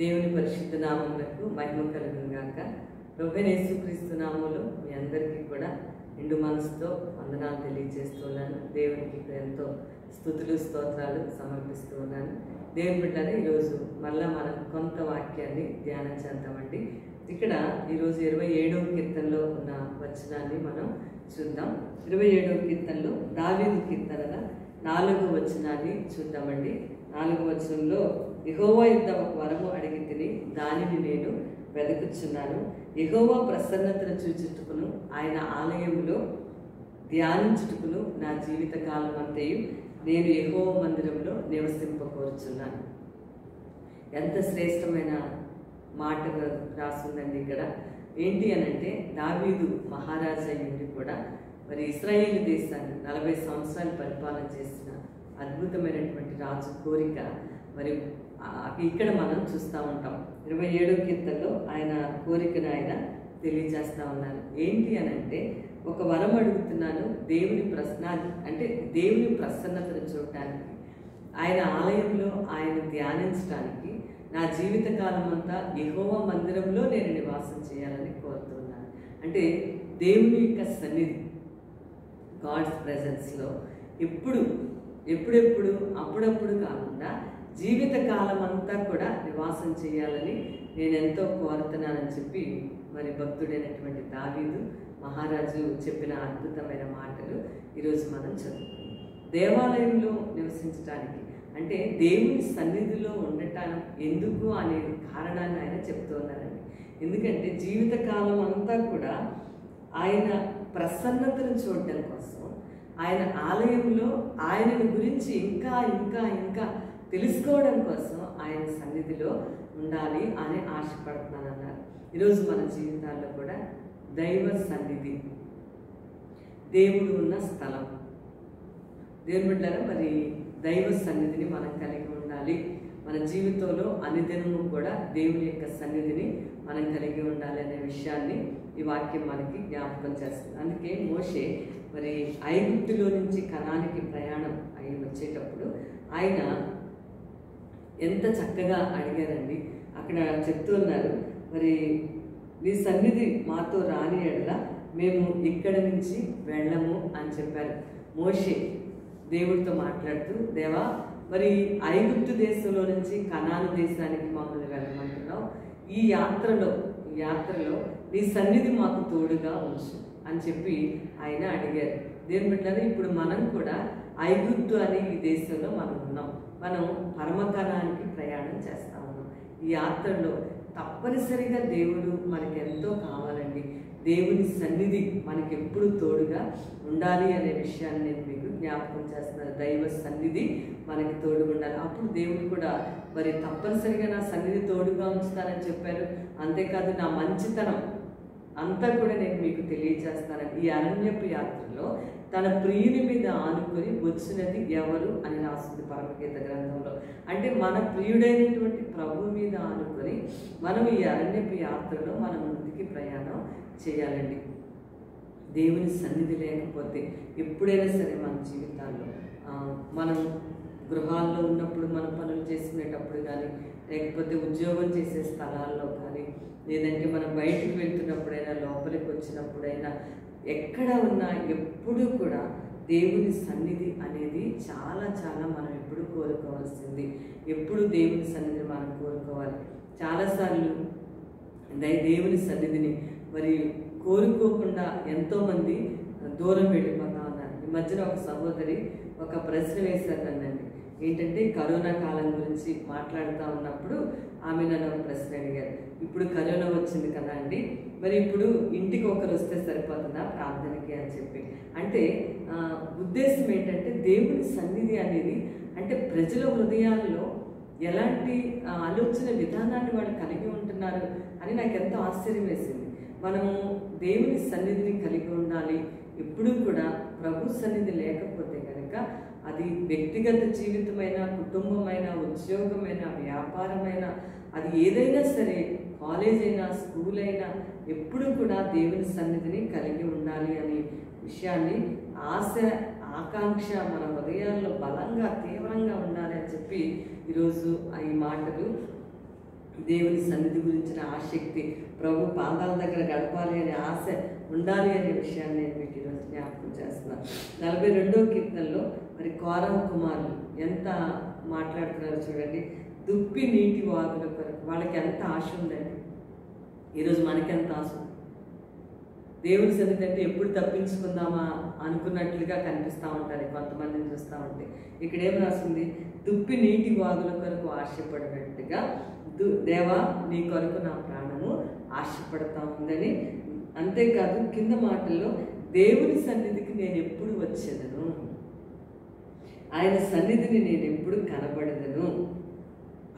దేవుని పరిశుద్ధ నామములకు మహిమ కలుగును గాక. ప్రభువైన యేసుక్రీస్తు నామములో మీ అందరికీ కూడా నిండు మనసుతో వందనాలు తెలియజేస్తున్నాను. దేవునికి ఎంతో స్తుతులు స్తోత్రాలు సమర్పిస్తూ ఉన్నాను. దేవుని బిడ్డలారా, ఈరోజు మళ్ళా మనం కొంత వాక్యాన్ని ధ్యానం చేద్దామండి. ఇక్కడ ఈరోజు 27వ కీర్తనలో ఉన్న వచనాన్ని మనం చూద్దాం. 27వ కీర్తనలో దావీదు కీర్తనల 4వ వచనాన్ని చూద్దామండి. 4వ వచనంలో, యెహోవా యొద్ద ఒక వరము అడిగి తిని దానిని నేను వెదకుచున్నాను. యెహోవా ప్రసన్నతను చూచుటకును ఆయన ఆలయంలో ధ్యానించుటకును నా జీవిత కాలం అంతయు నేను యెహోవా మందిరంలో నివసింపకోరుచున్నాను. ఎంత శ్రేష్టమైన మాట రాస్తుందండి ఇక్కడ. ఏంటి అనంటే, దావీదు మహారాజా అయ్యుండి కూడా మరి ఇశ్రాయేలు దేశాన్ని 40 సంవత్సరాలు పరిపాలన చేసిన అద్భుతమైనటువంటి రాజు కోరిక మరి ఇక్కడ మనం చూస్తూ ఉంటాం. 27వ కీర్తనలో ఆయన కోరికను ఆయన తెలియజేస్తూ ఉన్నారు. ఏంటి అనంటే, ఒక వరం అడుగుతున్నాను, దేవుని ప్రసన్నతను చూడటానికి, ఆయన ఆలయంలో ఆయన ధ్యానించడానికి, నా జీవిత కాలం అంతా యెహోవా మందిరంలో నేను నివాసం చేయాలని కోరుతున్నాను. అంటే దేవుని యొక్క సన్నిధి, గాడ్స్ ప్రెజెన్స్లో ఎప్పుడెప్పుడు అప్పుడప్పుడు కాకుండా జీవిత కాలం అంతా కూడా నివాసం చేయాలని నేను ఎంతో కోరుతున్నానని చెప్పి మరి భక్తుడైనటువంటి దావీదు మహారాజు చెప్పిన అద్భుతమైన మాటలు ఈరోజు మనం చదువుకుందాం. దేవాలయంలో నివసించడానికి అంటే దేవుని సన్నిధిలో ఉండటానికి ఎందుకు అనే కారణాన్ని ఆయన చెప్తూ ఉన్నారండి. ఎందుకంటే జీవితకాలం అంతా కూడా ఆయన ప్రసన్నతను చూడటం కోసం, ఆయన ఆలయంలో ఆయనను గురించి ఇంకా ఇంకా ఇంకా తెలుసుకోవడం కోసం ఆయన సన్నిధిలో ఉండాలి అని ఆశపడుతున్నానన్నారు. ఈరోజు మన జీవితాల్లో కూడా దైవ సన్నిధి, దేవుడు ఉన్న స్థలం, దేవుని బిడ్డలారా, మరి దైవ సన్నిధిని మనం కలిగి ఉండాలి. మన జీవితంలో అనుదినము కూడా దేవుని యొక్క సన్నిధిని మనం కలిగి ఉండాలి అనే విషయాన్ని ఈ వాక్యం మనకి జ్ఞాపకం చేస్తుంది. అందుకే మోషే మరి ఐగుప్తులో నుంచి కనానికి ప్రయాణం అయి వచ్చేటప్పుడు ఆయన ఎంత చక్కగా అడిగారండి. అక్కడ చెప్తూ ఉన్నారు, మరి నీ సన్నిధి మాతో రాని ఎడల మేము ఇక్కడి నుంచి వెళ్ళము అని చెప్పారు. మోషే దేవుడితో మాట్లాడుతూ, దేవా, మరి ఐగుప్తు దేశంలో నుంచి కనాను దేశానికి మమ్మల్ని వెళ్ళమంటున్నావు, ఈ యాత్రలో నీ సన్నిధి మాకు తోడుగా ఉంచు అని చెప్పి ఆయన అడిగారు. దేవుని బిడ్డలారా, ఇప్పుడు మనం కూడా ఐగుప్తు అనే ఈ దేశంలో మనం ఉన్నాం. మనం పరమకణానికి ప్రయాణం చేస్తా ఉన్నాం. ఈ యాత్రలో తప్పనిసరిగా దేవుడు మనకి ఎంతో కావాలండి. దేవుని సన్నిధి మనకి ఎప్పుడు తోడుగా ఉండాలి అనే విషయాన్ని నేను మీకు జ్ఞాపకం చేస్తున్నాను. దైవ సన్నిధి మనకి తోడుగా ఉండాలి. అప్పుడు దేవుడు కూడా మరి తప్పనిసరిగా నా సన్నిధి తోడుగా ఉంచుతానని చెప్పారు. అంతేకాదు, నా మంచితనం అంతా కూడా నేను మీకు తెలియజేస్తానని. ఈ అరణ్యపు యాత్రలో తన ప్రియుని మీద ఆనుకొని వచ్చినది ఎవరు అని రాస్తుంది పరమగీత గ్రంథంలో. అంటే మన ప్రియుడైనటువంటి ప్రభు మీద ఆనుకొని మనం ఈ అరణ్యపు యాత్రలో మనం ముందుకి ప్రయాణం చేయాలండి. దేవుని సన్నిధి లేకపోతే ఎప్పుడైనా సరే మన జీవితాల్లో మనం గృహాల్లో ఉన్నప్పుడు, మనం పనులు చేసుకునేటప్పుడు కానీ, లేకపోతే ఉద్యోగం చేసే స్థలాల్లో కానీ, లేదంటే మనం బయటికి వెళ్తున్నప్పుడైనా, లోపలికి వచ్చినప్పుడైనా, ఎక్కడ ఉన్నా ఎప్పుడూ కూడా దేవుని సన్నిధి అనేది చాలా చాలా మనం ఎప్పుడు కోరుకోవాల్సింది. ఎప్పుడు దేవుని సన్నిధిని మనం కోరుకోవాలి. చాలాసార్లు దేవుని సన్నిధిని మరి కోరుకోకుండా ఎంతోమంది దూరం వెళ్ళిపోతా ఉన్నారు. ఈ మధ్యన ఒక సహోదరి ఒక ప్రశ్న వేశారు నన్నండి. ఏంటంటే, కరోనా కాలం గురించి మాట్లాడుతూ ఉన్నప్పుడు ఆమె నన్ను ఒక ప్రశ్న అడిగారు. ఇప్పుడు కరోనా వచ్చింది కదా అండి, మరి ఇప్పుడు ఇంటికి ఒకరు వస్తే సరిపోతుందా ప్రార్థనకి అని చెప్పి. అంటే ఉద్దేశం ఏంటంటే, దేవుని సన్నిధి అనేది అంటే ప్రజల హృదయాల్లో ఎలాంటి ఆలోచన విధానాన్ని వాళ్ళు కలిగి ఉంటున్నారు అని నాకు ఎంతో ఆశ్చర్యం వేసింది. మనము దేవుని సన్నిధిని కలిగి ఉండాలి. ఎప్పుడూ కూడా ప్రభు సన్నిధి లేకపోతే కనుక అది వ్యక్తిగత జీవితమైన, కుటుంబమైన, ఉద్యోగమైన, వ్యాపారమైన, అది ఏదైనా సరే, కాలేజ్ అయినా, స్కూల్ అయినా, ఎప్పుడు కూడా దేవుని సన్నిధిని కలిగి ఉండాలి అనే విషయాన్ని ఆశ, ఆకాంక్ష మన హృదయాల్లో బలంగా తీవ్రంగా ఉండాలి అని చెప్పి ఈరోజు ఈ మాటలు దేవుని సన్నిధి గురించిన ఆసక్తి, ప్రభు పాదాల దగ్గర గడపాలి అనే ఆశ ఉండాలి అనే విషయాన్ని నేను మీకు ఈరోజు జ్ఞాపకం చేస్తున్నాను. 42వ కీర్తనలో మరి కోరహు కుమారులు ఎంత మాట్లాడుతున్నారు చూడండి. దుప్పి నీటి వాగుల కొరకు వాళ్ళకి ఎంత ఆశ ఉందండి. ఈరోజు మనకెంత ఆశ ఉంది. దేవుని సన్నిధి అంటే ఎప్పుడు తప్పించుకుందామా అనుకున్నట్లుగా కనిపిస్తూ ఉంటారు కొంతమందిని చూస్తూ ఉంటే. ఇక్కడ ఏం రాసింది? దుప్పి నీటి వాగుల కొరకు ఆశపడినట్టుగా దేవా నీ కొరకు నా ప్రాణము ఆశపడతా ఉందని. అంతేకాదు కింద మాటల్లో దేవుని సన్నిధికి నేను ఎప్పుడు వచ్చేదను, ఆయన సన్నిధిని నేను ఎప్పుడు కనబడదను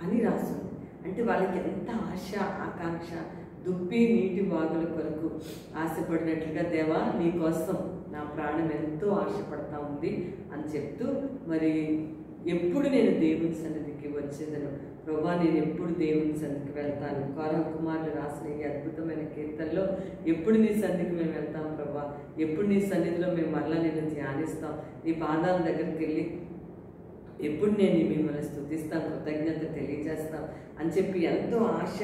అని రాస్తుంది. అంటే వాళ్ళకి ఎంత ఆశ ఆకాంక్ష, దుప్పి నీటి వాగుల కొరకు ఆశపడినట్లుగా దేవా నీ కోసం నా ప్రాణం ఎంతో ఆశపడతా ఉంది అని చెప్తూ మరి ఎప్పుడు నేను దేవుని సన్నిధికి వచ్చేదను, ప్రభా నేను ఎప్పుడు దేవుని సన్నిధికి వెళ్తాను. కోరహు కుమారులు రాసిన ఈ అద్భుతమైన కీర్తనలో ఎప్పుడు నీ సన్నిధికి మేము వెళ్తాం ప్రభా, ఎప్పుడు నీ సన్నిధిలో మేము మరలా నేను ధ్యానిస్తాం, నీ పాదాల దగ్గరికి వెళ్ళి ఎప్పుడు నేను మిమ్మల్ని స్తుతిస్తాను, కృతజ్ఞత తెలియజేస్తాం అని చెప్పి ఎంతో ఆశ,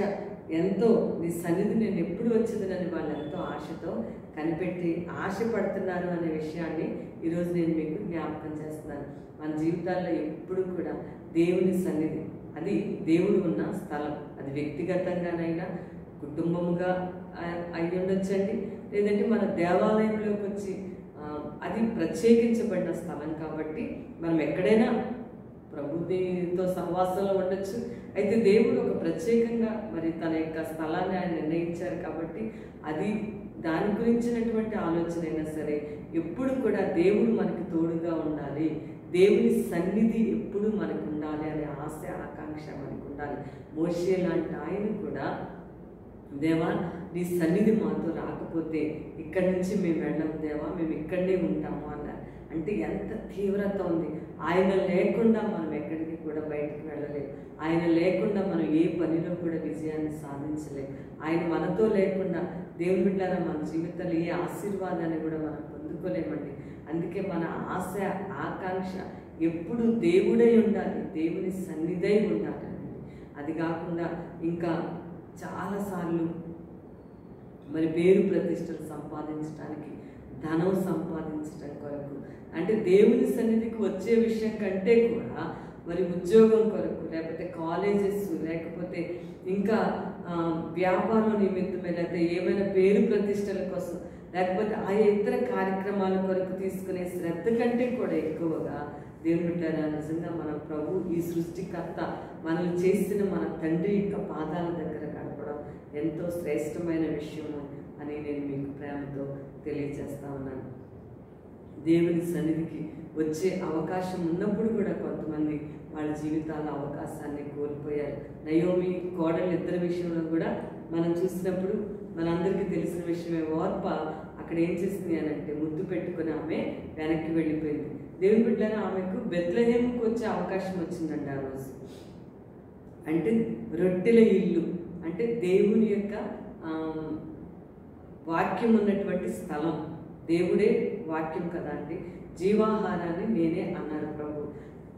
ఎంతో నీ సన్నిధి నేను ఎప్పుడు వచ్చేదనని వాళ్ళు ఎంతో ఆశతో కనిపెట్టి ఆశపడుతున్నారు అనే విషయాన్ని ఈరోజు నేను మీకు జ్ఞాపకం చేస్తున్నాను. మన జీవితాల్లో ఎప్పుడు కూడా దేవుని సన్నిధి, అది దేవుడు ఉన్న స్థలం, అది వ్యక్తిగతంగానైనా కుటుంబముగా అయి ఉండొచ్చండి, లేదంటే మన దేవాలయంలోకి వచ్చి అది ప్రత్యేకించబడిన స్థలం కాబట్టి మనం ఎక్కడైనా ప్రభునితో సహవాసంలో ఉండొచ్చు. అయితే దేవుడు ఒక ప్రత్యేకంగా మరి తన యొక్క స్థలాన్ని ఆయన నిర్ణయించారు కాబట్టి అది దాని గురించినటువంటి ఆలోచన అయినా సరే ఎప్పుడు కూడా దేవుడు మనకి తోడుగా ఉండాలి, దేవుని సన్నిధి ఎప్పుడు మనకు ఉండాలి అనే ఆశ ఆకాంక్ష మనకు ఉండాలి. మోషే లాంటి ఆయన కూడా దేవా నీ సన్నిధి మాతో రాకపోతే ఇక్కడి నుంచి మేము వెళ్ళం దేవా, మేము ఇక్కడనే ఉంటాము అన్నారు. అంటే ఎంత తీవ్రత ఉంది. ఆయన లేకుండా మనం ఎక్కడికి కూడా బయటికి వెళ్ళలేము, ఆయన లేకుండా మనం ఏ పనిలో కూడా విజయాన్ని సాధించలేము, ఆయన మనతో లేకుండా దేవుని బిడ్డలారా మన జీవితంలో ఏ ఆశీర్వాదాన్ని కూడా మనం పొందుకోలేమండి. అందుకే మన ఆశ ఆకాంక్ష ఎప్పుడు దేవుడై ఉండాలి, దేవుని సన్నిధై ఉండాలి. అది కాకుండా ఇంకా చాలాసార్లు మరి పేరు ప్రతిష్టలు సంపాదించడానికి, ధనం సంపాదించడం కొరకు, అంటే దేవుని సన్నిధికి వచ్చే విషయం కంటే కూడా మరి ఉద్యోగం కొరకు, లేకపోతే కాలేజెస్, లేకపోతే ఇంకా వ్యాపారం నిమిత్తమే, లేకపోతే ఏమైనా పేరు ప్రతిష్టల కోసం, లేకపోతే ఆ ఇతర కార్యక్రమాల కొరకు తీసుకునే శ్రద్ధ కంటే కూడా ఎక్కువగా దేవుని బిడ్డలారా నిజంగా మన ప్రభు, ఈ సృష్టికర్త మనల్ని చేసిన మన తండ్రి యొక్క పాదాల దగ్గర గడపడం ఎంతో శ్రేష్టమైన విషయము అని నేను మీకు ప్రేమతో తెలియజేస్తా ఉన్నాను. దేవుని సన్నిధికి వచ్చే అవకాశం ఉన్నప్పుడు కూడా కొంతమంది వాళ్ళ జీవితాల అవకాశాన్ని కోల్పోయారు. నయోమి కోడలు ఇద్దరి విషయంలో కూడా మనం చూసినప్పుడు మనందరికీ తెలిసిన విషయమే. ఓర్ప అక్కడ ఏం చేసింది అని అంటే ముద్దు పెట్టుకుని ఆమె వెనక్కి వెళ్ళిపోయింది. దేవుని బిడ్డలారా ఆమెకు బెత్లెహేముకు వచ్చే అవకాశం వచ్చిందండి ఆ రోజు. అంటే రొట్టెల ఇల్లు అంటే దేవుని యొక్క వాక్యం ఉన్నటువంటి స్థలం, దేవుడే వాక్యం కదా అండి, జీవాహారాన్ని నేనే అన్నారు ప్రభు.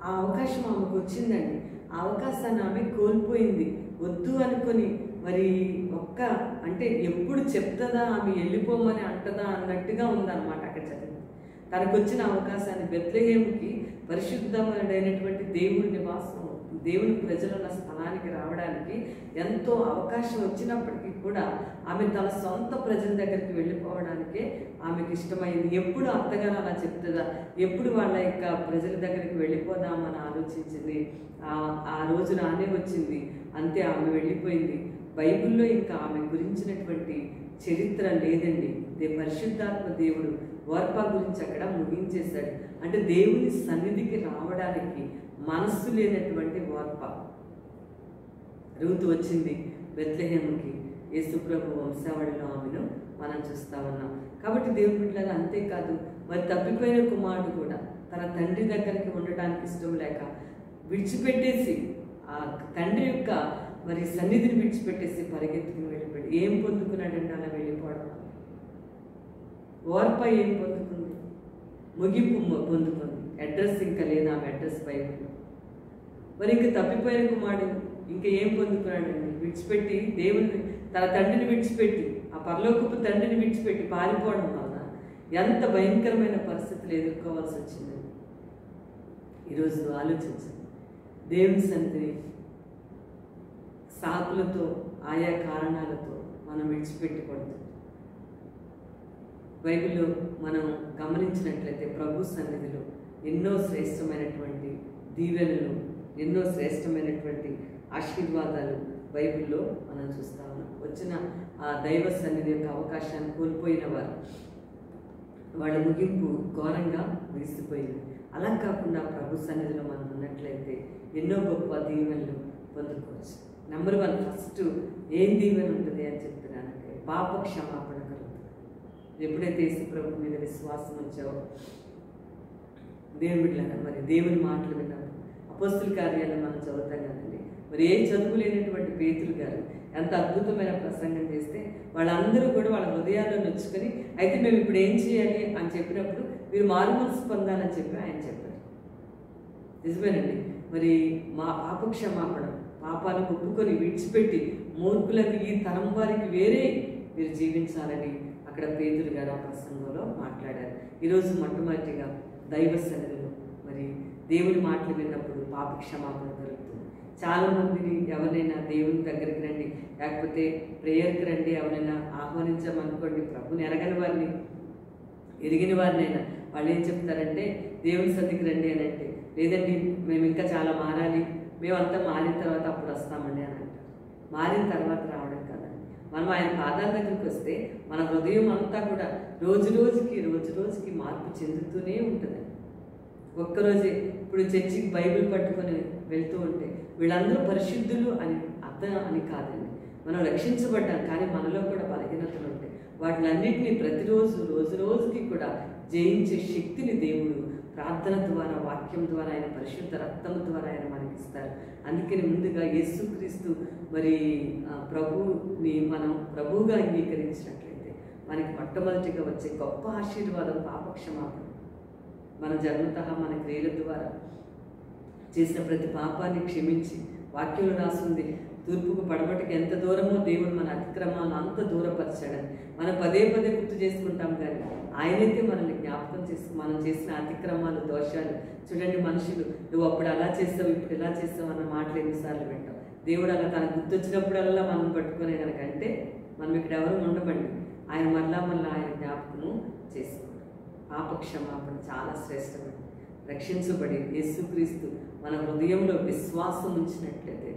ఆ అవకాశం ఆమెకు వచ్చిందండి. ఆ అవకాశాన్ని ఆమె కోల్పోయింది. వద్దు అనుకొని మరి అంటే ఎప్పుడు చెప్తుందా ఆమె వెళ్ళిపోమని అంటదా అన్నట్టుగా ఉందన్నమాట అక్కడ చదివి. తనకు వచ్చిన అవకాశాన్ని బెత్లెహేముకి పరిశుద్ధమైనటువంటి దేవుడి నివాసం, దేవుని ప్రజలున్న స్థలానికి రావడానికి ఎంతో అవకాశం వచ్చినప్పటికీ కూడా ఆమె తన సొంత ప్రజల దగ్గరికి వెళ్ళిపోవడానికే ఆమెకి ఇష్టమైంది. ఎప్పుడు అత్తగారు అలా చెప్తుందా, ఎప్పుడు వాళ్ళ యొక్క ప్రజల దగ్గరికి వెళ్ళిపోదామని ఆలోచించింది. ఆ రోజు రానే వచ్చింది, అంతే ఆమె వెళ్ళిపోయింది. బైబిల్లో ఇంకా ఆమె గురించినటువంటి చరిత్ర లేదండి. పరిశుద్ధాత్మ దేవుడు ఓర్పా గురించి అక్కడ ముగించేశాడు. అంటే దేవుని సన్నిధికి రావడానికి మనస్సు లేనటువంటి ఓర్ప. రూతు వచ్చింది బెత్లెహేముకి, యేసుప్రభు వంశావళిలో ఆమెను మనం చూస్తా ఉన్నాం. కాబట్టి దేవుని బిడ్డలారా అంతేకాదు, మరి తప్పిపోయిన కుమారుడు కూడా తన తండ్రి దగ్గరికి ఉండడానికి ఇష్టం లేక విడిచిపెట్టేసి ఆ తండ్రి యొక్క మరి సన్నిధిని విడిచిపెట్టేసి పరిగెత్తుకుని వెళ్ళిపోయాడు. ఏం పొందుకున్నాడండి అలా వెళ్ళిపోవడం? ఓర్ప ఏం పొందుకుంది? ముగింపు పొందుకుంది. అడ్రస్ ఇంకా లేదు ఆమె అడ్రస్ బైబిల్లో. మరి ఇంక తప్పిపోయిన కుమారుడు ఇంకా ఏం పొందుకున్నాడండి? విడిచిపెట్టి దేవుని, తన తండ్రిని విడిచిపెట్టి, ఆ పరలోకపు తండ్రిని విడిచిపెట్టి పారిపోవడం వలన ఎంత భయంకరమైన పరిస్థితులు ఎదుర్కోవాల్సి వచ్చింది. ఈరోజు ఆలోచించండి. దేవుని సన్నిధిని సాకులతో, ఆయా కారణాలతో మనం విడిచిపెట్టకూడదు. బైబిల్లో మనం గమనించినట్లయితే ప్రభు సన్నిధిలో ఎన్నో శ్రేష్టమైనటువంటి దీవెనలు, ఎన్నో శ్రేష్టమైనటువంటి ఆశీర్వాదాలు బైబిల్లో మనం చూస్తా ఉన్నాం. వచ్చిన ఆ దైవ సన్నిధి యొక్క అవకాశాన్ని కోల్పోయిన వాళ్ళ ముగింపు ఘోరంగా ముగిసిపోయింది. అలా కాకుండా ప్రభు సన్నిధిలో మనం ఉన్నట్లయితే ఎన్నో గొప్ప దీవెనలు పొందుకోవచ్చు. నెంబర్ 1 ఫస్ట్ ఏం దీవెన ఉంటుంది అని చెప్తున్నానంటే పాప క్షమాపణ కలుగుతుంది. ఎప్పుడైతే యేసు ప్రభు మీద విశ్వాసం వచ్చావో దేవుడిలాగా మరి దేవుని మాటలు విన్నాము. అపోస్తుల కార్యాలను మనం చదువుతాం కదండి. మరి ఏ చదువు లేనటువంటి పేతురు గారు ఎంత అద్భుతమైన ప్రసంగం చేస్తే వాళ్ళందరూ కూడా వాళ్ళ హృదయాల్లో నొచ్చుకొని, అయితే మేము ఇప్పుడు ఏం చేయాలి అని చెప్పినప్పుడు మీరు మారు మనసు పొందాలని చెప్పి ఆయన చెప్పారు. నిజమేనండి. మరి మా పాప క్షమాపణ, పాపాలను ఒప్పుకొని విడిచిపెట్టి మూర్ఖులకు, ఈ తరం వారికి వేరే మీరు జీవించాలని అక్కడ పేతురు గారు ఆ ప్రసంగంలో మాట్లాడారు. ఈరోజు మొట్టమొదటిగా దైవ సన్నిధిలో మరి దేవుని మాటలు విన్నప్పుడు పాప క్షమాపణ జరుగుతుంది. చాలామందిని ఎవరైనా దేవుని దగ్గరికి రండి, లేకపోతే ప్రేయర్కి రండి, ఎవరైనా ఆహ్వానించామనుకోండి, ప్రభుని ఎరగని వారిని, ఎరిగిన వారినైనా వాళ్ళు ఏం చెప్తారంటే దేవుని సన్నిధికి రండి అని అంటే, లేదండి మేము ఇంకా చాలా మారాలి, మేమంతా మారిన తర్వాత అప్పుడు వస్తామండి అని అంటారు. మారిన తర్వాత రావడం కదండి. మనం ఆయన పాదాల దగ్గరికి వస్తే మన హృదయం అంతా కూడా రోజు రోజుకి మార్పు చెందుతూనే ఉంటుంది. ఒక్కరోజే ఇప్పుడు చర్చికి బైబిల్ పట్టుకొని వెళ్తూ ఉంటే వీళ్ళందరూ పరిశుద్ధులు అని అర్థం అని కాదండి. మనం రక్షించబడ్డాం, కానీ మనలో కూడా బలహీనతలు ఉంటాయి. వాటిలన్నింటినీ ప్రతిరోజు రోజుకి కూడా జయించే శక్తిని దేవుడు ప్రార్థన ద్వారా, వాక్యం ద్వారా, ఆయన పరిశుద్ధ రక్తం ద్వారా ఆయన మనకి ఇస్తారు. అందుకని ముందుగా యేసుక్రీస్తు మరి ప్రభువుని మనం ప్రభువుగా అంగీకరించినట్లయితే మనకి మొట్టమొదటిగా వచ్చే గొప్ప ఆశీర్వాదం పాప క్షమాపణ. మన జన్మతః మన క్రియల ద్వారా చేసిన ప్రతి పాపాన్ని క్షమించి, వాక్యంలో రాస్తుంది తూర్పుకు పడమటికి ఎంత దూరమో దేవుడు మన అతిక్రమాలను అంత దూరపరిచాడని మనం పదే గుర్తు చేసుకుంటాం. కానీ ఆయనైతే మనల్ని జ్ఞాపకం చేసి మనం చేసిన అతిక్రమాలు, దోషాలు చూడండి. మనుషులు నువ్వు అప్పుడు అలా చేస్తావు, ఇప్పుడు ఇలా చేస్తావు అన్న మాటలు ఎన్నిసార్లు వింటాం. దేవుడు అలా తనకు గుర్తొచ్చినప్పుడల్లా మనం పట్టుకునే కనుక అంటే మనం ఇక్కడ ఎవరు ఉండబండి, ఆయన మళ్ళా ఆయన జ్ఞాపకము చేసుకోండి. పాప క్షమాపణ చాలా శ్రేష్టమైనది. రక్షించబడి యేసుక్రీస్తు మన హృదయంలో విశ్వాసం ఉంచినట్లయితే,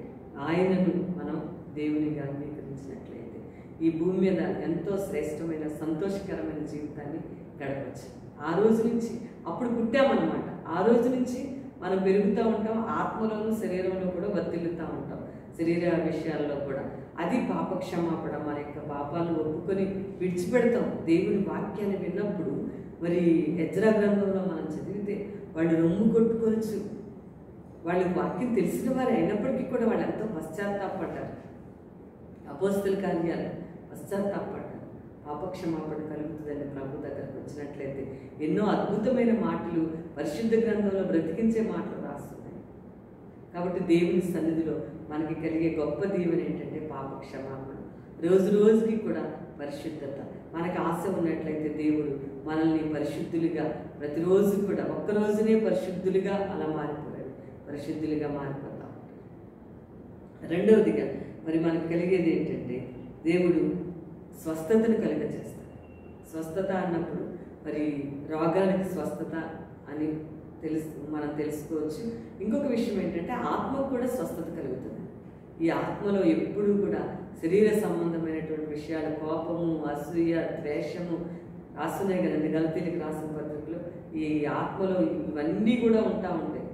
ఆయనను మనం దేవునిగా అంగీకరించినట్లయితే ఈ భూమి మీద ఎంతో శ్రేష్టమైన సంతోషకరమైన జీవితాన్ని గడపచ్చు. ఆ రోజు నుంచి అప్పుడు పుట్టామన్నమాట. ఆ రోజు నుంచి మనం పెరుగుతూ ఉంటాం, ఆత్మలోనూ శరీరంలో కూడా వర్తిల్లుతూ ఉంటాం, శరీర విషయాల్లో కూడా. అది పాప క్షమాపణ. మన యొక్క పాపాలను ఒప్పుకొని విడిచిపెడతాం. దేవుని వాక్యాన్ని విన్నప్పుడు మరి ఎజ్రా గ్రంథంలో మనం చదివితే వాళ్ళు రొమ్ము కొట్టుకోవచ్చు. వాళ్ళు వాక్యం తెలిసిన వారు అయినప్పటికీ కూడా వాళ్ళు ఎంతో పశ్చాత్తాపడ్డారు. అపోస్తల కార్యాలు పశ్చాత్తాపడ్డారు. పాపక్షమాపణ కలుగుతుందని ప్రభు దగ్గరకు వచ్చినట్లయితే ఎన్నో అద్భుతమైన మాటలు పరిశుద్ధ గ్రంథంలో బ్రతికించే మాటలు రాస్తున్నాయి. కాబట్టి దేవుని సన్నిధిలో మనకి కలిగే గొప్ప దీవెన ఏంటంటే పాపక్షమాపణ. రోజుకి కూడా పరిశుద్ధత. మనకు ఆశ ఉన్నట్లయితే దేవుడు మనల్ని పరిశుద్ధులుగా ప్రతిరోజు కూడా, ఒక్కరోజునే పరిశుద్ధులుగా అలా మారిపోయాడు, పరిశుద్ధులుగా మారిపోతాం. రెండవదిగా మరి మనకు కలిగేది ఏంటంటే దేవుడు స్వస్థతను కలుగజేస్తాడు. స్వస్థత అన్నప్పుడు మరి రోగానికి స్వస్థత అని మనం తెలుసుకోవచ్చు. ఇంకొక విషయం ఏంటంటే ఆత్మకు కూడా స్వస్థత కలుగుతుంది. ఈ ఆత్మలో ఎప్పుడూ కూడా శరీర సంబంధమైనటువంటి విషయాలు, కోపము, అసూయ, ద్వేషము రాస్తున్నాయి కదండి గలతీలకు రాసిన పత్రికలో. ఈ ఆత్మలో ఇవన్నీ కూడా ఉంటాయి.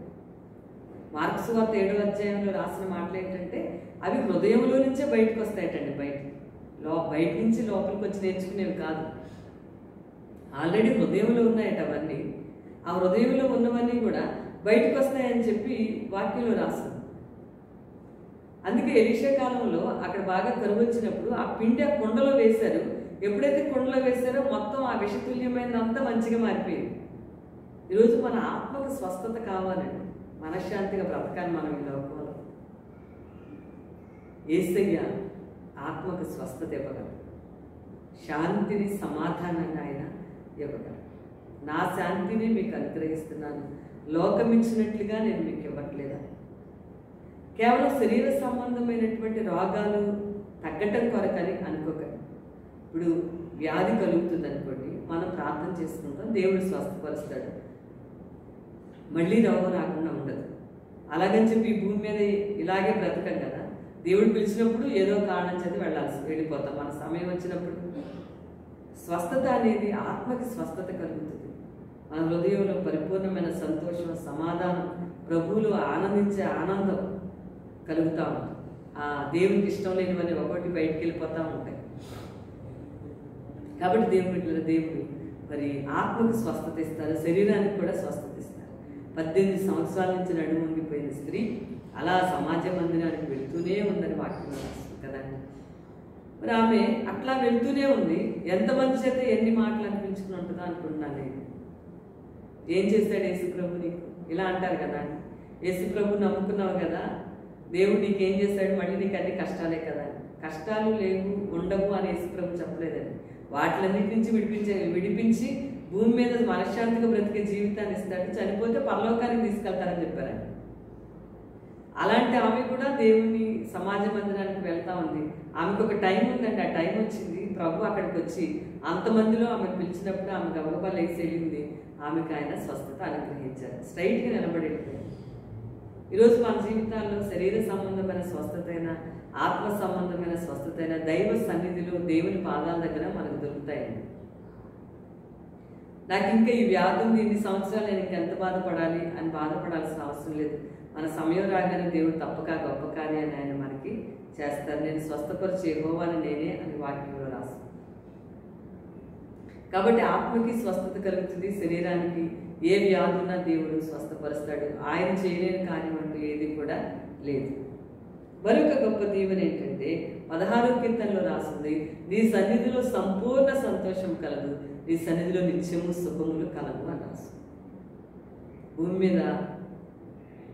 మార్క్స్ వార్త 7వ అధ్యాయంలో రాసిన మాటలు ఏంటంటే అవి హృదయంలో నుంచే బయటకు వస్తాయటండి. బయట నుంచి లోపలికి వచ్చి నేర్చుకునేవి కాదు, ఆల్రెడీ హృదయంలో ఉన్నాయట అవన్నీ. ఆ హృదయంలో ఉన్నవన్నీ కూడా బయటకు వస్తాయని చెప్పి వాక్యంలో రాస్తుంది. అందుకే ఎలీషా కాలంలో అక్కడ బాగా కరువు వచ్చినప్పుడు ఆ పిండి ఆ కుండలో వేశారు. ఎప్పుడైతే కుండలో వేశారో మొత్తం ఆ విషతుల్యమైనంతా మంచిగా మారిపోయింది. ఈరోజు మన ఆత్మకు స్వస్థత కావాలండి, మనశ్శాంతిగా బ్రతకాలి మనం ఈ లోకంలో. యేసయ్య ఆత్మకు స్వస్థత ఇవ్వగలడు, శాంతిని సమాధానాన్ని ఆయన ఇవ్వగలడు. నా శాంతిని మీకు అనుగ్రహిస్తున్నాను, లోకం ఇచ్చినట్లుగా నేను మీకు ఇవ్వట్లేదా. కేవలం శరీర సంబంధమైనటువంటి రోగాలు తగ్గటం కొరకని అనుకోకండి. ఇప్పుడు వ్యాధి కలుగుతుంది అనుకోండి, మనం ప్రార్థన చేసుకుంటాం, దేవుడు స్వస్థపరుస్తాడు, మళ్ళీ రోగం రాకుండా ఉండదు. అలాగని చెప్పి ఈ భూమి మీద ఇలాగే బ్రతకం కదా. దేవుడు పిలిచినప్పుడు ఏదో కారణం చేత వెళ్ళిపోతాం. మన సమయం వచ్చినప్పుడు స్వస్థత అనేది ఆత్మకి స్వస్థత కలుగుతుంది. మన హృదయంలో పరిపూర్ణమైన సంతోషం, సమాధానం, ప్రభువులు ఆనందించే ఆనందం కలుగుతూ ఉంటుంది. ఆ దేవునికి ఇష్టం లేనివన్నీ ఒకటి బయటికి వెళ్ళిపోతూ ఉంటాయి. కాబట్టి దేవుడు మరి ఆత్మకు స్వస్థత ఇస్తారు, శరీరానికి కూడా స్వస్థత ఇస్తారు. 18 సంవత్సరాల నుంచి నడుముంగిపోయిన స్త్రీ అలా సమాజ మందిరానికి వెళ్తూనే ఉందని వాక్యం రాస్తుంది కదండి. మరి ఆమె అట్లా వెళ్తూనే ఉంది. ఎంతమంది చేత ఎన్ని మాటలు అనిపించుకుని ఉంటుందో అనుకుంటున్నాను నేను. ఏం చేశాడు యేసుప్రభు నీకు? ఇలా అంటారు కదా, యేసుప్రభు నమ్ముకున్నావు కదా, దేవుడు నీకేం చేశాడు, మళ్ళీ నీకు అన్ని కష్టాలే కదా. కష్టాలు లేవు, ఉండవు అని యేసుప్రభు చెప్పలేదండి. వాటిలన్నిటి నుంచి విడిపించి భూమి మీద మనశ్శాంతిగా బ్రతికే జీవితాన్ని ఇస్తాడు, చనిపోతే పరలోకానికి తీసుకెళ్తారని చెప్పారండి. అలాంటి ఆమె కూడా దేవుని సమాజ మందిరానికి వెళ్తా ఉంది. ఆమెకు ఒక టైం ఉందండి. ఆ టైం వచ్చింది, ప్రభు అక్కడికి వచ్చి అంతమందిలో ఆమెను పిలిచినప్పుడు ఆమె గబగబా లేచి వెళ్ళింది. ఆమెకు ఆయన స్వస్థత అనుగ్రహించారు, స్ట్రైట్గా నిలబడి వెళ్ళిపోయింది. ఈరోజు మన జీవితాల్లో శరీర సంబంధమైన స్వస్థత అయినా, ఆత్మ సంబంధమైన స్వస్థత అయినా దైవ సన్నిధిలో దేవుని పాదాల దగ్గర మనకు దొరుకుతాయండి. నాకు ఇంకా ఈ వ్యాధి ఉంది, ఇన్ని సంవత్సరాలు నేను ఇంకెంత బాధపడాలి అని బాధపడాల్సిన అవసరం లేదు. మన సమయం రాగానే దేవుడు తప్పక గొప్ప కార్యాన్ని ఆయన మనకి చేస్తారు. నేను స్వస్థపరిచే యెహోవాని నేనే అని వాక్యంలో రాసు. కాబట్టి ఆత్మకి స్వస్థత కలుగుతుంది, శరీరానికి ఏ వ్యాధి ఉన్నా దేవుడు స్వస్థపరుస్తాడు. ఆయన చేయలేని కార్యం అంటూ ఏది కూడా లేదు. మరొక గొప్ప దీవెన ఏంటంటే 16వ కీర్తనలో రాస్తుంది, నీ సన్నిధిలో సంపూర్ణ సంతోషం కలదు, నీ సన్నిధిలో నిత్యము సుఖములు కలవు అని రాసు. భూమి మీద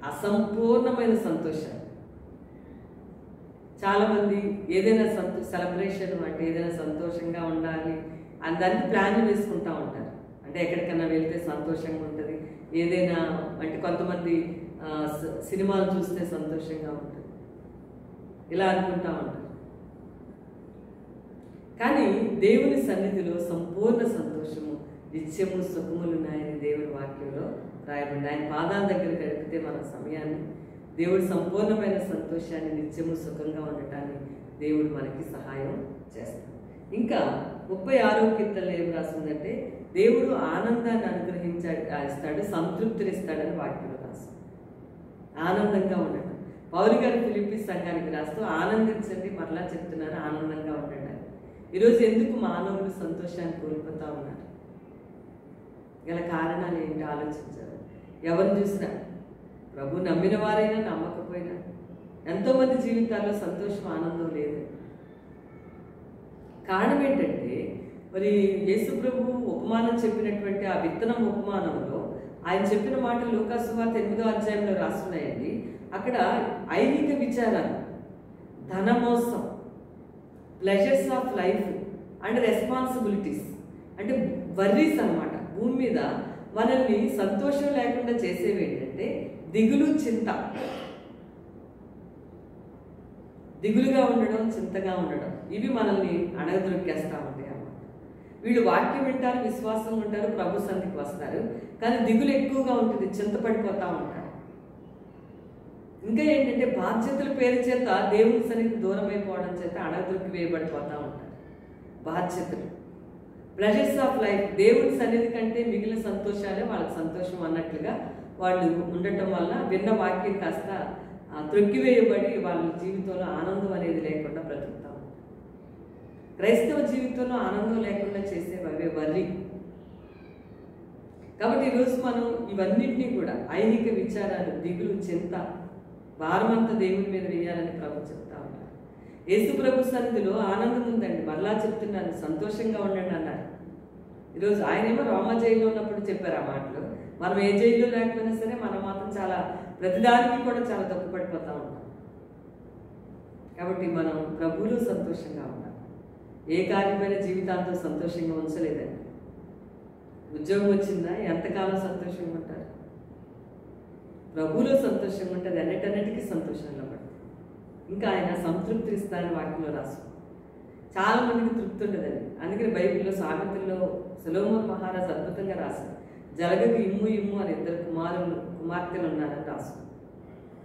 అసంపూర్ణమైన సంతోషం. చాలామంది ఏదైనా సెలబ్రేషన్ అంటే ఏదైనా సంతోషంగా ఉండాలి అని దాన్ని ప్లాన్ వేసుకుంటూ ఉంటారు. అంటే ఎక్కడికన్నా వెళ్తే సంతోషంగా ఉంటుంది, ఏదైనా అంటే కొంతమంది సినిమాలు చూస్తే సంతోషంగా ఉంటుంది, ఇలా అనుకుంటూ ఉంటారు. కానీ దేవుని సన్నిధిలో సంపూర్ణ సంతోషము, నిత్యము సుఖములు ఉన్నాయని దేవుని వాక్యంలో రాయబడి. ఆయన పాదాల దగ్గర గడిపితే మన సమయాన్ని దేవుడు సంపూర్ణమైన సంతోషాన్ని, నిత్యము సుఖంగా ఉండటాన్ని దేవుడు మనకి సహాయం చేస్తాడు. ఇంకా 36వ కీర్తనలో ఏం రాస్తుందంటే, దేవుడు ఆనందాన్ని ఇస్తాడు, సంతృప్తినిస్తాడని వాక్యంలో రాస్తుంది. ఆనందంగా ఉండటం. పౌలు గారు ఫిలిప్పీ సంఘానికి రాస్తూ ఆనందించండి, మరలా చెప్తున్నారు ఆనందంగా ఉండండి. ఈరోజు ఎందుకు మానవులు సంతోషాన్ని కోల్పోతూ ఉన్నారు? గల కారణాలు ఏంటి ఆలోచించారు. ఎవరిని చూసినా, ప్రభు నమ్మిన వారైనా నమ్మకపోయినా ఎంతోమంది జీవితాల్లో సంతోషం, ఆనందం లేదు. కారణం ఏంటంటే, మరి యేసు ప్రభు ఉపమానం చెప్పినటువంటి ఆ విత్తనం ఉపమానంలో ఆయన చెప్పిన మాటలు లూకా సువార్త 8వ అధ్యాయంలో రాస్తున్నాయండి. అక్కడ ఐహిక విచారాలు, ధనమోసం, pleasures of life and responsibilities అంటే వర్రీస్ అన్నమాట. భూమి మీద మనల్ని సంతోషం లేకుండా చేసేవి ఏంటంటే దిగులు, చింత. దిగులుగా ఉండడం, చింతగా ఉండడం, ఇవి మనల్ని అణగదొరికేస్తూ ఉంటాయి అన్నమాట. వీళ్ళు వాక్యం వింటారు, విశ్వాసం ఉంటారు, ప్రభు సన్నిధికి వస్తారు, కానీ దిగులు ఎక్కువగా ఉంటుంది, చింతపడిపోతూ ఉంటారు. ఇంకా ఏంటంటే బాధ్యతల పేరు చేత దేవుని సన్నిధికి దూరం అయిపోవడం చేత అణగదొరికి వేయబడిపోతూ ఉంటారు. బాధ్యతలు, ప్లెజర్స్ ఆఫ్ లైఫ్, దేవుని సన్నిధి కంటే మిగిలిన సంతోషాలే వాళ్ళకి సంతోషం అన్నట్లుగా వాళ్ళు ఉండటం వల్ల విన్న వాక్యం కాస్త త్రొక్కివేయబడి వాళ్ళ జీవితంలో ఆనందం అనేది లేకుండా బ్రతుకుతా ఉంటారు. క్రైస్తవ జీవితంలో ఆనందం లేకుండా చేసేవే వర్రీ. కాబట్టి ఈరోజు మనం ఇవన్నింటినీ కూడా ఐహిక విచారాలు, దిగులు, చింత, భారమంతా దేవుని మీద వేయాలని ప్రభు చెప్తా ఉంటారు. యేసు ప్రభు సన్నిధిలో ఆనందం ఉందండి, మరలా చెప్తున్నారు, సంతోషంగా ఉండండి అన్నారు. ఈరోజు ఆయనేమో రోమా జైల్లో ఉన్నప్పుడు చెప్పారు ఆ మాటలు. మనం ఏ జైల్లో లేకపోయినా సరే మనం మాత్రం చాలా ప్రతిదానికి కూడా చాలా తప్పుపడిపోతూ ఉంటాం. కాబట్టి మనం ప్రభువులో సంతోషంగా ఉండాలి. ఏ కార్యమైన జీవితాంతం సంతోషంగా ఉంచలేదండి. ఉద్యోగం వచ్చిందా ఎంతకాలం సంతోషంగా ఉంటారు? ప్రభువులో సంతోషంగా ఉంటుంది, అన్నిటన్నిటికీ సంతోషంగా పడుతుంది. ఇంకా ఆయన సంతృప్తి ఇస్తారని వాక్యంలో రాసు. చాలా మందికి తృప్తి ఉండదండి. అందుకని బైబిల్లో సామెతల్లో సొలొమోను మహారాజు అద్భుతంగా రాశారు. జలగకు ఇమ్ము ఇమ్ము అని 2 కుమార్తెలు ఉన్నారని రాసు.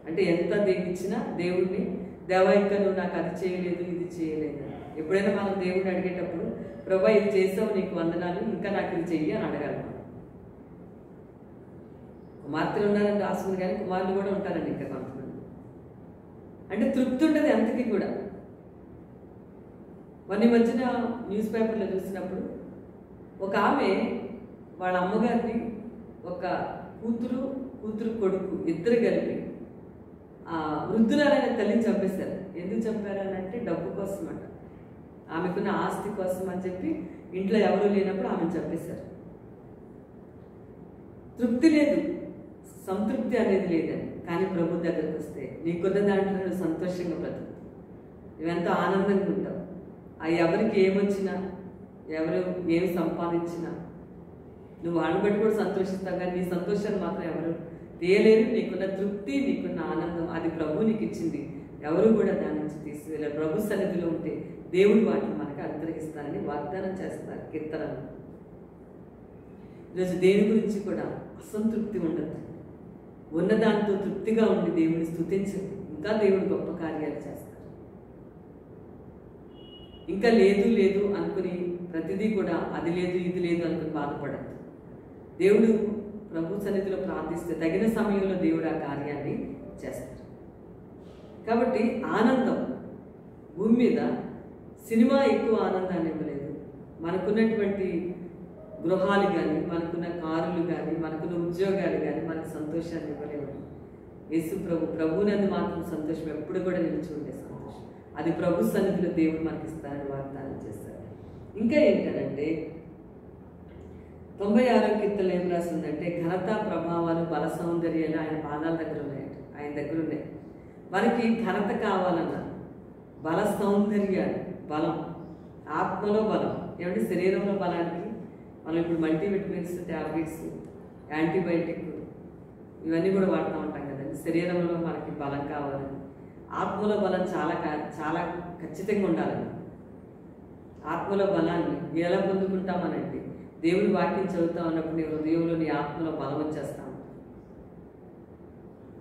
అంటే ఎంత ఇచ్చినా దేవుడిని, దేవా ఇంకా నువ్వు నాకు అది చేయలేదు ఇది చేయలేదు. ఎప్పుడైనా మనం దేవుడిని అడిగేటప్పుడు ప్రభా ఇది చేసావు నీకు వందనాలు, ఇంకా నాకు ఇది చెయ్యి అని అడగాలి. కుమార్తెలు ఉన్నారని రాస్తుంది, కానీ కుమారులు కూడా ఉంటారండి ఇంకా కొంతమంది. అంటే తృప్తి ఉంటుంది అంతకీ కూడా. మొన్న మధ్యన న్యూస్ పేపర్లో చూసినప్పుడు ఒక ఆమె వాళ్ళ అమ్మగారిని, ఒక కూతురు కొడుకు ఇద్దరు కలిపి వృద్ధులైన తల్లిని చంపేశారు. ఎందుకు చంపారని అంటే డబ్బు కోసం అంట, ఆమెకున్న ఆస్తి కోసం అని చెప్పి ఇంట్లో ఎవరూ లేనప్పుడు ఆమెను చంపేశారు. తృప్తి లేదు, సంతృప్తి అనేది లేదని. కానీ ప్రభు దగ్గరకు వస్తే నీకున్న దాంట్లో నువ్వు సంతోషంగా బ్రతుకు, నువ్వెంతో ఆనందంగా ఉంటావు. ఎవరికి ఏమొచ్చినా, ఎవరు ఏమి సంపాదించినా నువ్వు వాళ్ళని బట్టి కూడా సంతోషిస్తావు. కానీ నీ సంతోషాన్ని మాత్రం ఎవరు తీయలేరు. నీకున్న తృప్తి, నీకున్న ఆనందం అది ప్రభు నీకు ఇచ్చింది. ఎవరు కూడా దాని నుంచి తీసుకెళ్ళారు. ప్రభు సన్నిధిలో ఉంటే దేవుడు వాటిని మనకు అనుగ్రహిస్తానని వాగ్దానం చేస్తారు కీర్తనలు. ఈరోజు దేని గురించి కూడా అసంతృప్తి ఉండదు. ఉన్నదాంతో తృప్తిగా ఉండి దేవుని స్తుతించండి. ఇంకా దేవుడు గొప్ప కార్యాలు చేస్తారు. ఇంకా లేదు అనుకుని ప్రతిదీ కూడా అది లేదు ఇది లేదు అనుకుని బాధపడద్దు. దేవుడు ప్రభు సన్నిధిలో ప్రార్థిస్తే తగిన సమయంలో దేవుడు ఆ కార్యాన్ని చేస్తారు. కాబట్టి ఆనందం భూమి మీద సినిమా ఎక్కువ ఆనందాన్ని ఇవ్వలేదు. మనకున్నటువంటి గృహాలు కానీ, మనకున్న కారులు కానీ, మనకున్న ఉద్యోగాలు కానీ మనకు సంతోషాన్ని ఇవ్వలేవు. యేసు ప్రభువునందు మాత్రం సంతోషం ఎప్పుడు కూడా నిలిచి ఉండే సంతోషం. అది ప్రభు సన్నిధిలో దేవుడు మనకి ఇస్తారని వాగ్దానం చేశారు. ఇంకా ఏంటంటే 96వ కీర్తనలో ఏం రాస్తుందంటే ఘనత ప్రభావాలు బల సౌందర్యాలు ఆయన పాదాల దగ్గర ఉన్నాయి, ఆయన దగ్గర ఉన్నాయి. మనకి ఘనత కావాలన్నా, బల సౌందర్యాలు, బలం, ఆత్మలో బలం. ఏమంటే శరీరంలో బలానికి మనం ఇప్పుడు మల్టీవిటమిన్స్, ట్యాబ్లెట్స్, యాంటీబయాటిక్ ఇవన్నీ కూడా వాడుతూ ఉంటాం కదండి. శరీరంలో మనకి బలం కావాలని, ఆత్మలో బలం చాలా ఖచ్చితంగా ఉండాలని. ఆత్మలో బలాన్ని ఎలా పొందుకుంటామనంటే దేవుని వాక్యం చదువుతా ఉన్నప్పుడు నీ హృదయంలో నీ ఆత్మలో బలం వచ్చేస్తాం.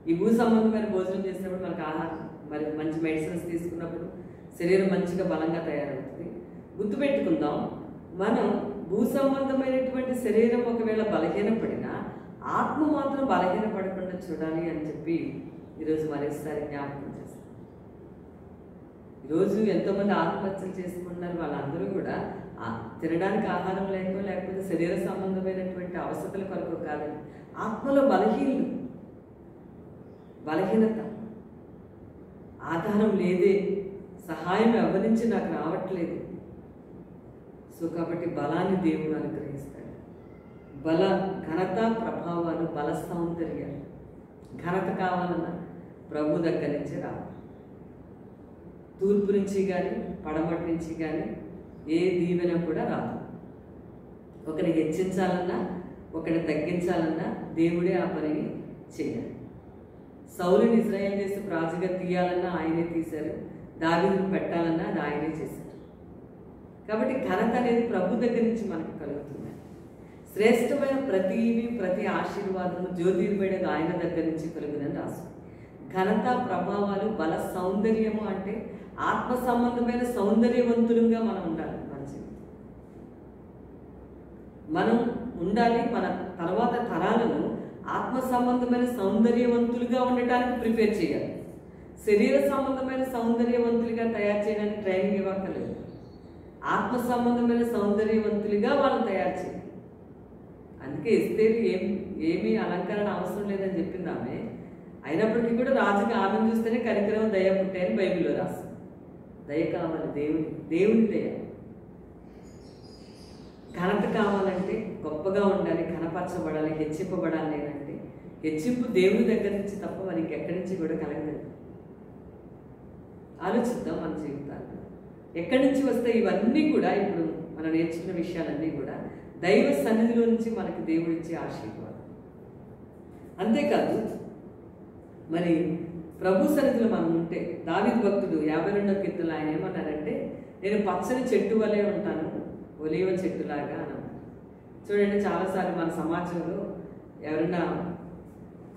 ఈ భూ సంబంధమైన భోజనం చేసినప్పుడు మనకు ఆహారం, మరి మంచి మెడిసిన్స్ తీసుకున్నప్పుడు శరీరం మంచిగా బలంగా తయారవుతుంది. గుర్తుపెట్టుకుందాం, మనం భూ సంబంధమైనటువంటి శరీరం ఒకవేళ బలహీనపడినా ఆత్మ మాత్రం బలహీనపడకుండా చూడాలి అని చెప్పి ఈరోజు మరోసారి జ్ఞాపకం చేస్తాం. ఈరోజు ఎంతోమంది ఆత్మహత్యలు చేసుకుంటున్నారు. వాళ్ళందరూ కూడా తినడానికి ఆహారం లేకపోతే శరీర సంబంధమైనటువంటి అవసరతల కొరకు కాదని, ఆత్మలో బలహీనత, ఆధారం లేదే, సహాయం ఎవరి నుంచి నాకు రావట్లేదు. సో కాబట్టి బలాన్ని దేవుడు అనుగ్రహిస్తాడు. ఘనత ప్రభావాలు, బల సౌందర్యాలు. ఘనత కావాలన్నా ప్రభు దగ్గర నుంచి రావాలి. తూర్పు నుంచి కానీ పడమటి నుంచి కానీ ఏ దీవెన కూడా రాదు. ఒకరిని హెచ్చించాలన్నా, ఒకరిని తగ్గించాలన్నా దేవుడే ఆ పనిని చేయాలి. సౌలుని ఇశ్రాయేలు దేశపు రాజుగా తీయాలన్నా ఆయనే తీశారు, దావీదును పెట్టాలన్నా అది ఆయనే చేశారు. కాబట్టి ఘనత అనేది ప్రభు దగ్గర నుంచి మనకు కలుగుతుంది. శ్రేష్టమైన ప్రతి ఆశీర్వాదము జ్యోతిర్మయుడైన ఆయన దగ్గర నుంచి కలుగుదని రాసు. ఘనత ప్రభావాలు, బల సౌందర్యము అంటే ఆత్మ సంబంధమైన సౌందర్యవంతులుగా మనం ఉండాలి. మనం ఉండాలి. మన తర్వాత తరాలను ఆత్మ సంబంధమైన సౌందర్యవంతులుగా ఉండటానికి ప్రిపేర్ చేయాలి. శరీర సంబంధమైన సౌందర్యవంతులుగా తయారు చేయడానికి ట్రైనింగ్ ఇవ్వక్కర్లేదు. ఆత్మ సంబంధమైన సౌందర్యవంతులుగా వాళ్ళని తయారు చేయాలి. అందుకే ఎస్తేరు ఏమీ అలంకరణ అవసరం లేదని చెప్పింది ఆమె. అయినప్పటికీ కూడా రాజుకి ఆమెను చూస్తేనే కనికరం, దయ పుట్టాయని బైబిల్లో రాస్తుంది. దయ కావాలి, దేవుని దయ. ఘనత కావాలంటే గొప్పగా ఉండాలి, ఘనపరచబడాలి, హెచ్చింపబడాలి. లేదంటే హెచ్చింపు దేవుని దగ్గర నుంచి తప్ప మనకి ఎక్కడి నుంచి కూడా కలగదు. ఆలోచిద్దాం మన జీవితాల్లో ఎక్కడి నుంచి వస్తాయి ఇవన్నీ కూడా. ఇప్పుడు మనం నేర్చుకున్న విషయాలన్నీ కూడా దైవ సన్నిధిలో నుంచి మనకి దేవుడిచ్చే ఆశీర్వాదం. అంతేకాదు మరి ప్రభు సన్నిధిలో మనం ఉంటే దావీదు భక్తుడు 52వ కీర్తనలో ఆయన ఏమన్నారంటే, నేను పచ్చని చెట్టు వలె ఉంటాను, ఒలీవ చెట్టులాగా అని అన్నారు. చూడండి, చాలాసార్లు మన సమాజంలో ఎవరైనా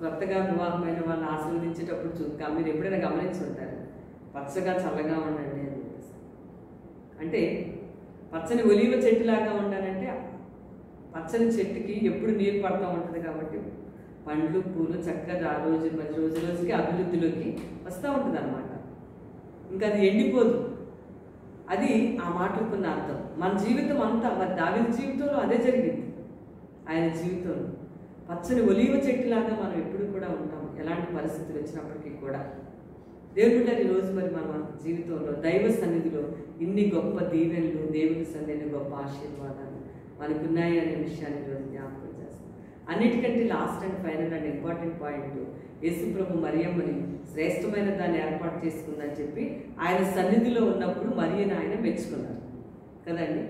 కొత్తగా వివాహమైన వాళ్ళని ఆశీర్వదించేటప్పుడు మీరు ఎప్పుడైనా గమనించి ఉంటారు, పచ్చగా చల్లగా ఉండండి అని చెప్పేసి. అంటే పచ్చని ఒలీవ చెట్టులాగా ఉండాలంటే పచ్చని చెట్టుకి ఎప్పుడు నీరు పడుతూ ఉంటుంది కాబట్టి పండ్లు పూలు చక్కగా రోజుకి అభివృద్ధిలోకి వస్తూ ఉంటుంది అన్నమాట. ఇంకా అది ఎండిపోదు. అది ఆ మాటలకున్న అర్థం. మన జీవితం అంతా మరి దావీదు జీవితంలో అదే జరిగింది. ఆయన జీవితంలో పచ్చని ఒలీవ చెట్టులాగా మనం ఎప్పుడు కూడా ఉంటాం, ఎలాంటి పరిస్థితులు వచ్చినప్పటికీ కూడా. దేవుడు గారు ఈరోజు మరి మన జీవితంలో దైవ సన్నిధిలో ఇన్ని గొప్ప దీవెనలు, దేవుని సన్నిధిలో గొప్ప ఆశీర్వాదాలు మనకున్నాయి అనే విషయాన్ని ఈరోజు జ్ఞాపకం చేస్తాం. అన్నిటికంటే last and final and important point, Yesu ప్రభు మరియమ్మని శ్రేష్టమైన దాన్ని ఏర్పాటు చేసుకుందని చెప్పి ఆయన సన్నిధిలో ఉన్నప్పుడు మరియని ఆయన మెచ్చుకున్నారు కదండి.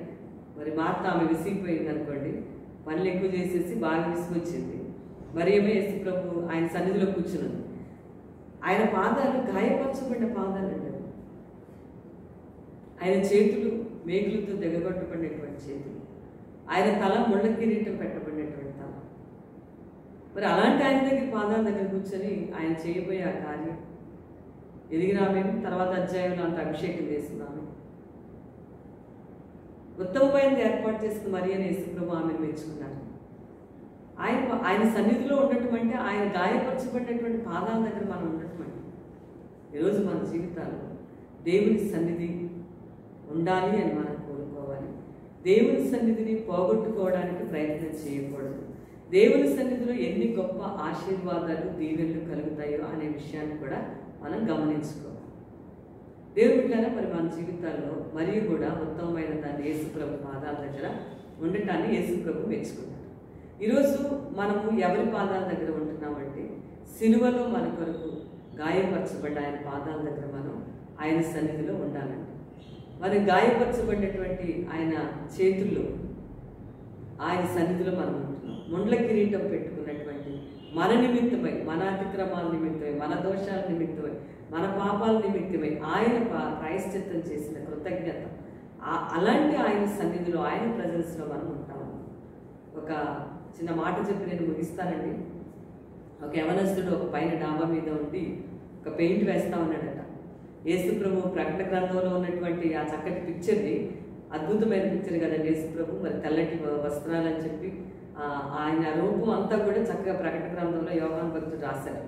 మరి మార్త ఆమె విసిగిపోయింది అనుకోండి, పనులు ఎక్కువ చేసేసి బాగా విసుగొచ్చింది. మరియమ్మ యేసు ప్రభు ఆయన సన్నిధిలో కూర్చున్నది. ఆయన పాదాలు గాయపరచబడిన పాదాలు అంటారు. ఆయన చేతులు మేకులతో దిగగొట్టబడినటువంటి చేతులు, ఆయన తల ముళ్ళ కిరీటం పెట్టబడినటువంటి తల. మరి అలాంటి ఆయన దగ్గర పాదాల దగ్గర కూర్చొని ఆయన చేయబోయే ఆ కార్యం ఎదిగినామేమో. తర్వాత అధ్యాయంలో అంత అభిషేకం చేస్తున్నాము. ఉత్తమమైనది ఏర్పాటు చేసుకుని మరి అని యేసుప్రభు ఆమెను మెచ్చుకున్నారు. ఆయన సన్నిధిలో ఉండటం అంటే ఆయన గాయపరచబడినటువంటి పాదాల దగ్గర మనం ఉండటం అంటే. ఈరోజు మన జీవితాల్లో దేవుని సన్నిధి ఉండాలి అని మనం కోరుకోవాలి. దేవుని సన్నిధిని పోగొట్టుకోవడానికి ప్రయత్నం చేయకూడదు. దేవుని సన్నిధిలో ఎన్ని గొప్ప ఆశీర్వాదాలు దీవెనలు కలుగుతాయో అనే విషయాన్ని కూడా మనం గమనించుకోవాలి. దేవుడి ద్వారా మరి మన జీవితాల్లో మరియు కూడా ఉత్తమమైన దాన్ని యేసుప్రభు పాదాల దగ్గర ఉండటాన్ని యేసుప్రభు మెచ్చుకున్నారు. ఈరోజు మనము ఎవరి పాదాల దగ్గర ఉంటున్నామంటే, సిలువలో మన కొరకు గాయపరచబడ్డ ఆయన పాదాల దగ్గర మనం ఆయన సన్నిధిలో ఉండాలండి. మనం గాయపరచబడినటువంటి ఆయన చేతుల్లో ఆయన సన్నిధిలో మనం ఉంటున్నాం. ముండ్ల కిరీటం పెట్టుకున్నటువంటి మన నిమిత్తమై, మన అతిక్రమాల నిమిత్తమై, మన దోషాల నిమిత్తమై, మన పాపాల నిమిత్తమై ఆయన ప్రాయశ్చిత్తం చేసిన కృతజ్ఞత, అలాంటి ఆయన సన్నిధిలో ఆయన ప్రజెన్స్లో మనం ఉంటాము. ఒక చిన్న మాట చెప్పి నేను ముగిస్తానండి. ఒక యవనస్తుడు ఒక పైన డాబా మీద ఉండి ఒక పెయింట్ వేస్తూ ఉన్నాడట. యేసుప్రభు ప్రకటన గ్రంథంలో ఉన్నటువంటి ఆ చక్కటి పిక్చర్ని, అద్భుతమైన పిక్చర్ కదండి యేసుప్రభు, మరి తెల్లటి వస్త్రాలు అని చెప్పి ఆయన రూపం అంతా కూడా చక్కగా ప్రకటన గ్రంథంలో యోహాను భక్తుడు రాశారు.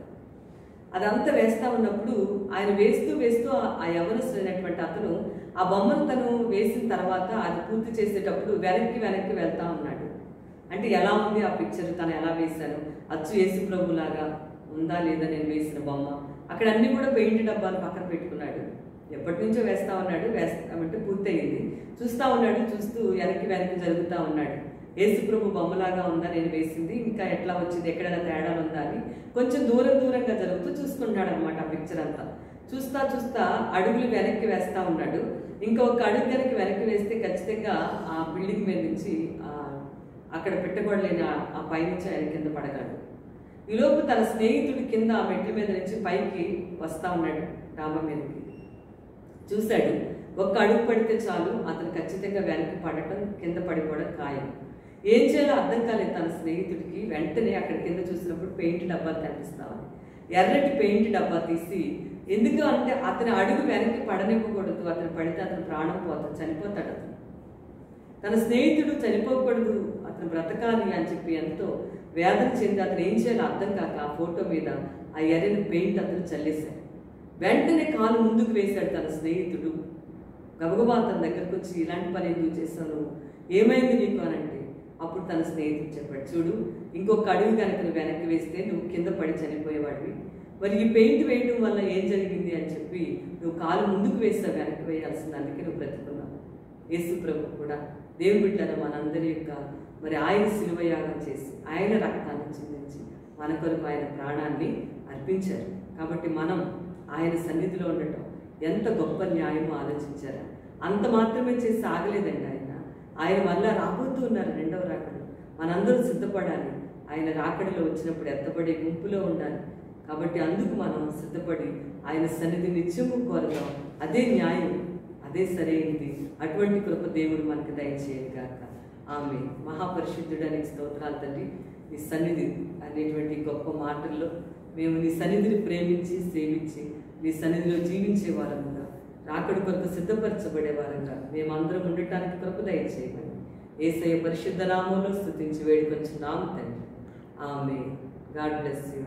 అదంతా వేస్తూ ఉన్నప్పుడు ఆయన వేస్తూ ఆ యవనస్తుడైనటువంటి అతను ఆ బొమ్మను తను వేసిన తర్వాత అది పూర్తి చేసేటప్పుడు వెనక్కి వెళ్తా ఉన్నాడు. అంటే ఎలా ఉంది ఆ పిక్చర్, తను ఎలా వేశాను, అచ్చు యేసుప్రభు లాగా ఉందా లేదా నేను వేసిన బొమ్మ. అక్కడ అన్ని కూడా పెయింట్ డబ్బాలు పక్కన పెట్టుకున్నాడు. ఎప్పటి నుంచో వేస్తా ఉన్నాడు. వేస్తామంటే పూర్తయింది. చూస్తూ ఉన్నాడు. చూస్తూ వెనక్కి జరుగుతూ ఉన్నాడు. యేసుప్రభు బొమ్మలాగా ఉందా నేను వేసింది, ఇంకా ఎట్లా వచ్చింది, ఎక్కడైనా తేడాలు ఉందా అని కొంచెం దూరంగా జరుగుతూ చూసుకుంటున్నాడు అనమాట. ఆ పిక్చర్ అంతా చూస్తా అడుగులు వెనక్కి వేస్తూ ఉన్నాడు. ఇంకొక అడుగు వెనక్కి వేస్తే ఖచ్చితంగా ఆ బిల్డింగ్ మీద నుంచి అక్కడ పెట్టకూడలేని ఆ పైనుంచి ఆయన కింద పడగాడు. ఈలోపు తన స్నేహితుడి కింద ఆ మెట్ల మీద నుంచి పైకి వస్తూ ఉన్నాడు. డాబా మీదకి చూశాడు. ఒక్క అడుగు పడితే చాలు అతను ఖచ్చితంగా వెనక్కి పడటం, కింద పడిపోవడం ఖాయం. ఏం చేయాలో అర్థం కాలేదు తన స్నేహితుడికి. వెంటనే అక్కడ కింద చూసినప్పుడు పెయింట్ డబ్బాలు కనిపిస్తామని ఎర్రటి పెయింట్ డబ్బా తీసి, ఎందుకు అంటే అతని అడుగు వెనక్కి పడనివ్వకూడదు, అతను పడితే అతను ప్రాణం చనిపోతాడు. అతను తన స్నేహితుడు చనిపోకూడదు, అతను బ్రతకాలి అని చెప్పి ఎంతో వేదన చెంది అతను ఏం చేయాలో అర్థం కాక ఆ ఫోటో మీద ఆ ఎర్రని పెయింట్ అతను చల్లేశాడు. వెంటనే కాలు ముందుకు వేశాడు తన స్నేహితుడు. గబగబా తన దగ్గరకు వచ్చి, ఇలాంటి పని ఎందుకు చేశాను, ఏమైంది నీకు అని అంటే, అప్పుడు తన స్నేహితుడు చెప్పాడు, చూడు ఇంకొక అడుగు కనుక నువ్వు వెనక్కి వేస్తే నువ్వు కింద పడి చనిపోయేవాడివి. మరి ఈ పెయింట్ వేయడం వల్ల ఏం జరిగింది అని చెప్పి నువ్వు కాలు ముందుకు వేస్తావు, వెనక్కి వేయాల్సింది, అందుకే నువ్వు బ్రతుకున్నావు. యేసుప్రభు కూడా దేవుని బిడ్డల మనందరి యొక్క మరి ఆయన శిలువయాగం చేసి ఆయన రక్తాన్ని చిందించి మన కొరకు ఆయన ప్రాణాన్ని అర్పించారు. కాబట్టి మనం ఆయన సన్నిధిలో ఉండటం, ఎంత గొప్ప న్యాయమో ఆలోచించారా? అంత మాత్రమే చేసి ఆగలేదండి ఆయన మళ్ళా రాబోతూ ఉన్నారు రెండవ రాకడలో. మనందరూ సిద్ధపడాలి. ఆయన రాకడలో వచ్చినప్పుడు ఎత్తబడే గుంపులో ఉండాలి. కాబట్టి అందుకు మనం సిద్ధపడి ఆయన సన్నిధి నిత్యము కోరదాం. అదే న్యాయం, అదే సరైనది. అటువంటి కృప దేవుడు మనకు దయచేయను గాక. ఆమె మహాపరిశుద్ధుడానికి స్తోత్రాలు తండ్రి. నీ సన్నిధి అనేటువంటి గొప్ప మాటల్లో మేము నీ సన్నిధిని ప్రేమించి సేవించి నీ సన్నిధిలో జీవించే వారముగా, రాకడి కొరకు సిద్ధపరచబడే వారంగా మేమందరం ఉండటానికి కృప దయచేయమని యేసయ్య పరిశుద్ధ నామములో స్తుతించి వేడుకొంచున్నాము తండ్రి. ఆమె. God bless you.